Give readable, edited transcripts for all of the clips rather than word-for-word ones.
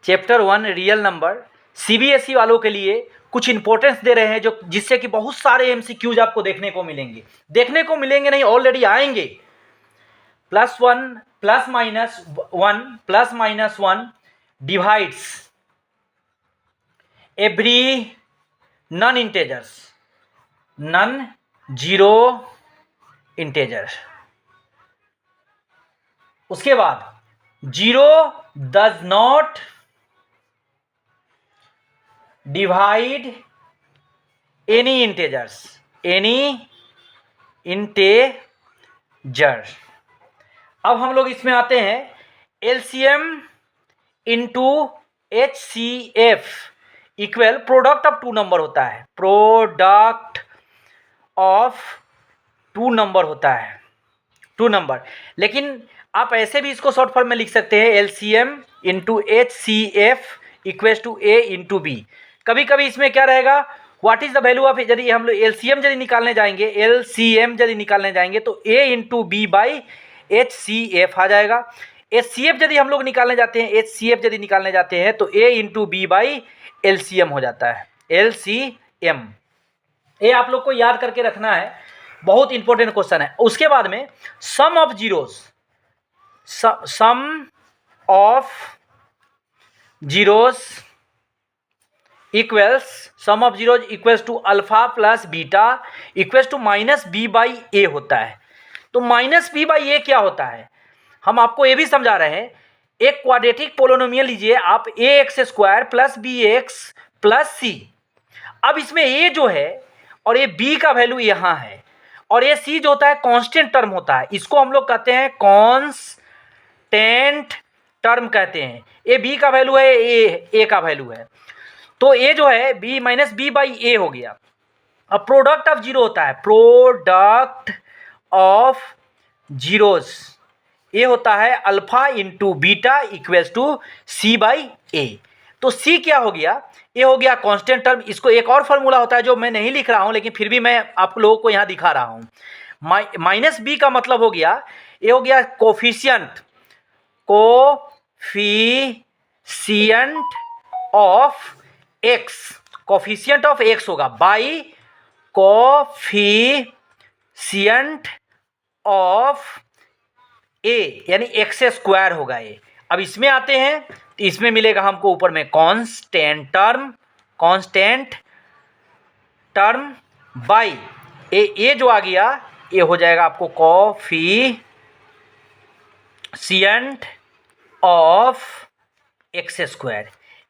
Chapter 1 real number CBSE वालों के लिए कुछ इंपॉर्टेंस दे रहे हैं जो जिससे कि बहुत सारे एमसीक्यूज आपको देखने को मिलेंगे नहीं, ऑलरेडी आएंगे। +1 +-1 divides every non zero integer. उसके बाद 0 does not divide any integer. अब हम लोग इसमें आते हैं LCM into HCF equal product of 2 number होता है, प्रोडक्ट ऑफ 2 नंबर होता है, 2 नंबर। लेकिन आप ऐसे भी इसको शॉर्ट फॉर्म में लिख सकते हैं LCM into HCF equal to A into B। कभी कभी इसमें क्या रहेगा, what is the value of, यदि हम लोग एलसीएम यदि निकालने जाएंगे तो A into B by HCF आ जाएगा। HCF यदि हम लोग निकालने जाते हैं तो A into B by LCM हो जाता है, LCM। ये आप लोग को याद करके रखना है, बहुत इंपॉर्टेंट क्वेश्चन है। उसके बाद में sum of zeros equals to alpha plus beta equals to -B by A होता है। तो -B बाई A क्या होता है, हम आपको ये भी समझा रहे हैं। एक क्वाड्रेटिक पोलिनोमियल लीजिए आप, ax² plus bx plus c। अब इसमें a जो है और ये b का वैल्यू यहाँ है और ये c जो होता है कांस्टेंट टर्म होता है, इसको हम लोग कहते हैं कांस्टेंट टर्म कहते हैं। ये b का वैल्यू है, a का वैल्यू है, तो a जो है b -B बाई a हो गया। अब प्रोडक्ट ऑफ जीरो होता है, प्रोडक्ट ऑफ जीरोस ये होता है alpha into beta equals to C by A। तो C क्या हो गया, ये हो गया कांस्टेंट टर्म। इसको एक और फार्मूला होता है जो मैं नहीं लिख रहा हूं, लेकिन फिर भी मैं आप लोगों को यहाँ दिखा रहा हूं। -B का मतलब हो गया, ये हो गया कोफिशिएंट ऑफ x होगा बाई कोफिशिएंट ऑफ A यानी x² होगा ये। अब इसमें आते हैं तो इसमें मिलेगा हमको ऊपर में कांस्टेंट टर्म बाई ए जो आ गया ये हो जाएगा आपको कोफिशिएंट ऑफ x²।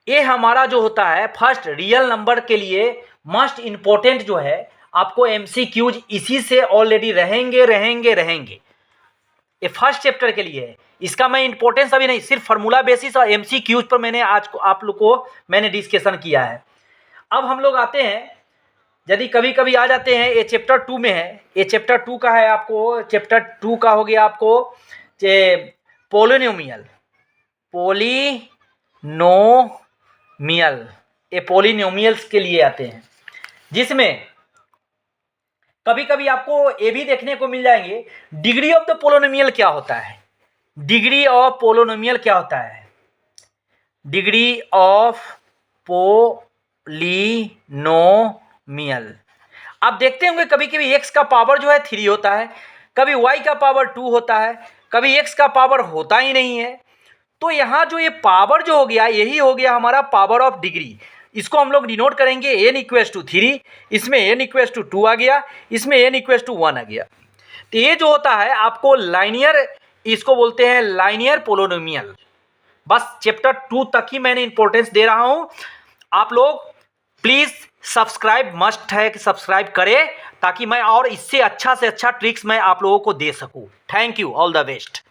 ये हमारा जो होता है फर्स्ट रियल नंबर के लिए मस्ट इम्पोर्टेंट जो है, आपको MCQs इसी से ऑलरेडी रहेंगे। ये फर्स्ट चैप्टर के लिए है, इसका मैं इंपॉर्टेंस अभी नहीं, सिर्फ फार्मूला बेसिस और MCQs पर मैंने आज आप लोग को मैंने डिस्कशन किया है। अब हम लोग आते हैं, यदि कभी कभी आ जाते हैं, ये चैप्टर 2 में है, ये चैप्टर 2 का है आपको, चैप्टर 2 का हो गया आपको पोलिनोमियल, ये पोलिनोमियल्स के लिए आते हैं, जिसमें कभी कभी आपको ये भी देखने को मिल जाएंगे डिग्री ऑफ द पोलिनोमियल क्या होता है। डिग्री ऑफ पोलिनोमियल आप देखते होंगे कभी कभी x का पावर जो है 3 होता है, कभी y का पावर 2 होता है, कभी x का पावर होता ही नहीं है। तो यहाँ जो ये पावर जो हो गया, यही हो गया हमारा पावर ऑफ डिग्री। इसको हम लोग डिनोट करेंगे n इक्वल्स टू 3, इसमें n इक्वल्स टू 2 आ गया, इसमें n इक्वल्स टू 1 आ गया। तो ये जो होता है आपको लाइनियर, इसको बोलते हैं लाइनियर पोलिनोमियल। बस चैप्टर 2 तक ही मैंने इंपॉर्टेंस दे रहा हूं। आप लोग प्लीज सब्सक्राइब, मस्ट है कि सब्सक्राइब करें ताकि मैं और इससे अच्छा से अच्छा ट्रिक्स मैं आप लोगों को दे सकूं। Thank you, all the best.